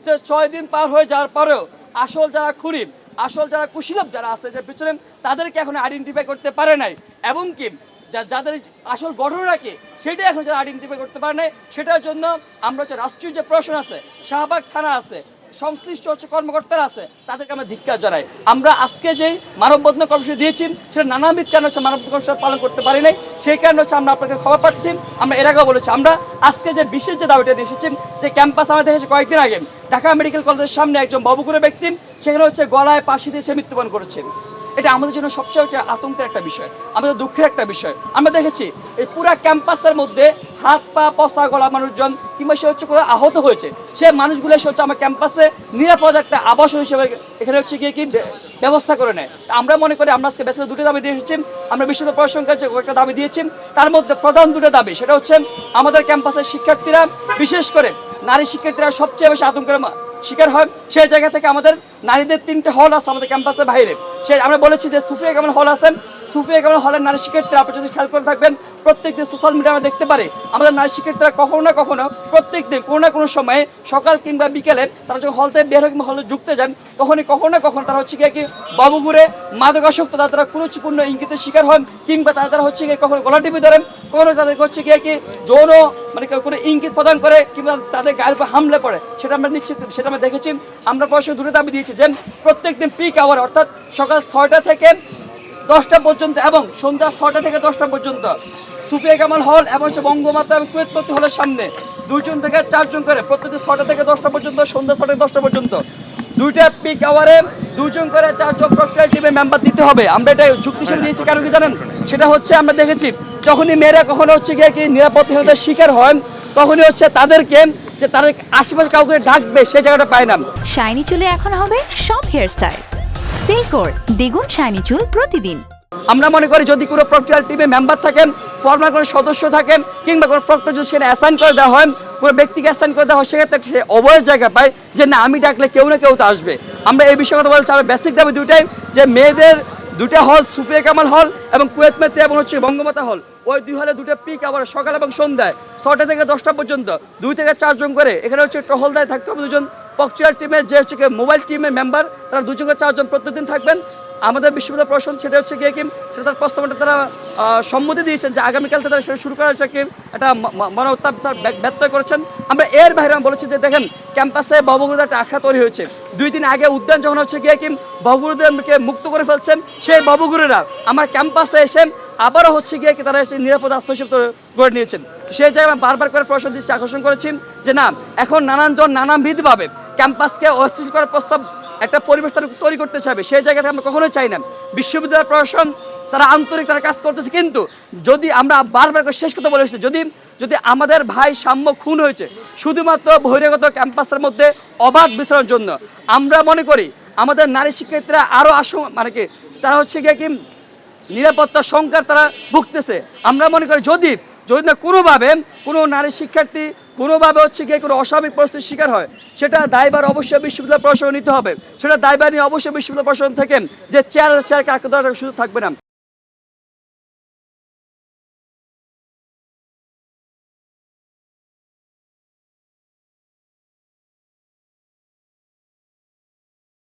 সে 6 দিন পার হয়ে যাওয়ার পরেও আসল যারা খুনি, আসল যারা কুশীলব যারা আছে যে পিছনে, তাদেরকে এখন আইডেন্টিফাই করতে পারে নাই। এবং কি যাদের আসল ঘটনা কি সেটা এখন যারা আইডেন্টিফাই করতে পারে নাই, সেটার জন্য আমরা হচ্ছে রাষ্ট্রীয় যে প্রশাসন আছে, শাহবাগ থানা আছে, সংশ্লিষ্ট হচ্ছে কর্মকর্তারা আছে, তাদেরকে আমরা ধিক্কার জানাই। আমরা আজকে যেই মানববন্ধন কর্মসূচি দিয়েছি সেটা নানাবিধ কারণে হচ্ছে মানববন্ধন কর্মসূচি পালন করতে পারি নাই। সেই কারণে হচ্ছে আমরা আপনাকে খবর পাচ্ছি, আমরা এর আগেও বলেছি আমরা আজকে যে বিশেষ যে দাবিটা দিয়ে এসেছি, যে ক্যাম্পাস আমরা দেখেছি কয়েকদিন আগে ঢাকা মেডিকেল কলেজের সামনে একজন বাবুকুরে ব্যক্তি সেখানে হচ্ছে গলায় ফাঁসি দিয়ে সে মৃত্যুবরণ করেছে। এটা আমাদের জন্য সবচেয়ে হচ্ছে আতঙ্কের একটা বিষয়, আমাদের দুঃখের একটা বিষয়। আমরা দেখেছি এই পুরা ক্যাম্পাসের মধ্যে হাত পা পচা গলা মানুষজন কিংবা সে হচ্ছে করে আহত হয়েছে, সে মানুষগুলো এসে হচ্ছে আমার ক্যাম্পাসে নিরাপদ একটা আবাসন হিসেবে এখানে হচ্ছে গিয়ে কি ব্যবস্থা করে নেয়। আমরা মনে করি আমরা আজকে বেশ দুটো দাবি দিয়ে এসেছি। আমরা বিশ্ব প্রশাসনকে যে একটা দাবি দিয়েছি, তার মধ্যে প্রধান দুটো দাবি, সেটা হচ্ছে আমাদের ক্যাম্পাসের শিক্ষার্থীরা, বিশেষ করে নারী শিক্ষার্থীরা সবচেয়ে বেশি আতঙ্কের শিকার হয়। সেই জায়গা থেকে আমাদের নারীদের 3টে হল আছে আমাদের ক্যাম্পাসের বাইরে। আমরা বলেছি যে সুফিয়া কামাল হল আছেন, সুফিয়া কামাল হলের নারী শিক্ষার্থীরা আপনি যদি খেয়াল করে থাকবেন, প্রত্যেকদিন সোশ্যাল মিডিয়া আমরা দেখতে পারি আমাদের নারী শিক্ষার্থীরা কখনো না কখনো প্রত্যেকদিন কোনো না কোনো সময়ে সকাল কিংবা বিকেলে তারা যখন হল থেকে বের হয়ে কিংবা হলে যুক্তে যান, তখনই কখনো না কখনো তারা হচ্ছে গিয়ে কি বাবুঘুরে মাদকাসক্ত তারা কুরুচিপূর্ণ ইঙ্গিতের শিকার হন, কিংবা তারা হচ্ছে গিয়ে কখনো গলা টিপে ধরেন, কখনো তাদেরকে হচ্ছে গিয়ে কি যৌন মানে কোনো ইঙ্গিত প্রদান করে কিংবা তাদের গায়ের উপর হামলে পড়ে। সেটা আমরা নিশ্চিত, সেটা আমরা দেখেছি। আমরা প্রশাসন দুটো দাবি দিয়েছি যে প্রত্যেকদিন পিক আওয়ার অর্থাৎ সকাল 6টা থেকে 10টা পর্যন্ত এবং সন্ধ্যা 6টা থেকে 10টা পর্যন্ত সুফিয়া কামাল হল এবং বঙ্গমাতা এবং কুয়েতপতি হলের সামনে 2জন থেকে 4জন করে প্রত্যেকদিন 6টা থেকে 10টা পর্যন্ত, সন্ধ্যা 6টা থেকে 10টা পর্যন্ত 2টা পিক আওয়ারে 2জন করে 4জন প্রক্রিয়া টিমের মেম্বার দিতে হবে। আমরা এটা যুক্তিশীল দিয়েছি, কেন কি জানেন? সেটা হচ্ছে আমরা দেখেছি যখনই মেয়েরা কখনো হচ্ছে গিয়ে কি নিরাপত্তাহীনতার শিকার হয়, তখনই হচ্ছে তাদেরকে যে তাদের আশেপাশে কাউকে ডাকবে সেই জায়গাটা পায় না। শাইনি চুলে এখন হবে সব হেয়ার স্টাইল। সিল্কোর দ্বিগুণ শাইনি চুল প্রতিদিন। আমরা মনে করি যদি কোনো প্রক্রিয়া টিমের মেম্বার থাকেন, ফর্মাল কোনো সদস্য থাকেন, কিংবা কোনো প্রক্রিয়া যদি সেখানে অ্যাসাইন করে দেওয়া হয়, কোনো ব্যক্তিকে অ্যাসাইন করে দেওয়া হয়, সেক্ষেত্রে সে অবয়ের জায়গা পায় যে না আমি ডাকলে কেউ না কেউ তো আসবে। আমরা এই বিষয়ে কথা বলছি। আমরা বেসিক দাবি দুটাই, যে মেয়েদের 2টা হল সুফিয়া কামাল হল এবং কুয়েতমেতি এবং হচ্ছে বঙ্গমাতা হল, ওই 2 হলে 2টা পিক আবার সকাল এবং সন্ধ্যায় 6টা থেকে 10টা পর্যন্ত 2 থেকে 4জন করে এখানে হচ্ছে টহলদায় থাকতে হবে 2জন প্রক্রিয়া টিমের যে হচ্ছে মোবাইল টিমের মেম্বার, তারা 2 থেকে 4জন প্রত্যেকদিন থাকবেন। আমাদের বিশ্ববিদ্যালয় প্রশাসন সেটা হচ্ছে গিয়ে কি সেটা তার প্রস্তাবটা তারা সম্মতি দিয়েছেন যে আগামীকাল তারা সেটা শুরু করার হচ্ছে কি একটা মনোত্তাপ ব্যক্ত করেছেন। আমরা এর বাইরে বলেছি যে দেখেন ক্যাম্পাসে বাবুগুরুদের একটা আখড়া তৈরি হয়েছে। 2 দিন আগে উদ্যান যখন হচ্ছে গিয়ে কি বাবুগুরুদেরকে মুক্ত করে ফেলছেন, সেই বাবুগুরুরা আমার ক্যাম্পাসে এসে আবারও হচ্ছে গিয়ে কি তারা নিরাপদ আশ্রয় গড়ে নিয়েছেন। সেই জায়গায় বারবার করে প্রশাসন দৃষ্টি আকর্ষণ করেছি যে না, এখন নানানজন নানাবিধভাবে ক্যাম্পাসকে অস্থির করার প্রস্তাব একটা পরিবেশ তারা তৈরি করতে চাইবে, সেই জায়গাতে আমরা কখনোই চাই না। বিশ্ববিদ্যালয় প্রশাসন তারা আন্তরিক, তারা কাজ করতেছে, কিন্তু যদি আমরা বারবার করে শেষ কথা বলে এসেছি, যদি আমাদের ভাই সাম্য খুন হয়েছে শুধুমাত্র বহিরাগত ক্যাম্পাসের মধ্যে অবাধ বিচরণের জন্য, আমরা মনে করি আমাদের নারী শিক্ষার্থীরা আরও মানে কি তারা হচ্ছে গিয়ে কি নিরাপত্তার সংখ্যার তারা ভুগতেছে। আমরা মনে করি যদি না কোনোভাবে কোনো নারী শিক্ষার্থী কোনোভাবে হচ্ছে গিয়ে কোনো অস্বাভাবিক পরিস্থিতির শিকার হয়, সেটা দায়ভার অবশ্যই বিশ্ববিদ্যালয় প্রশাসন নিতে হবে। সেটা দায়ভার নিয়ে অবশ্যই বিশ্ববিদ্যালয় প্রশাসন থেকে যে চেয়ারকে আটকে দেওয়ার সুযোগ থাকবে না।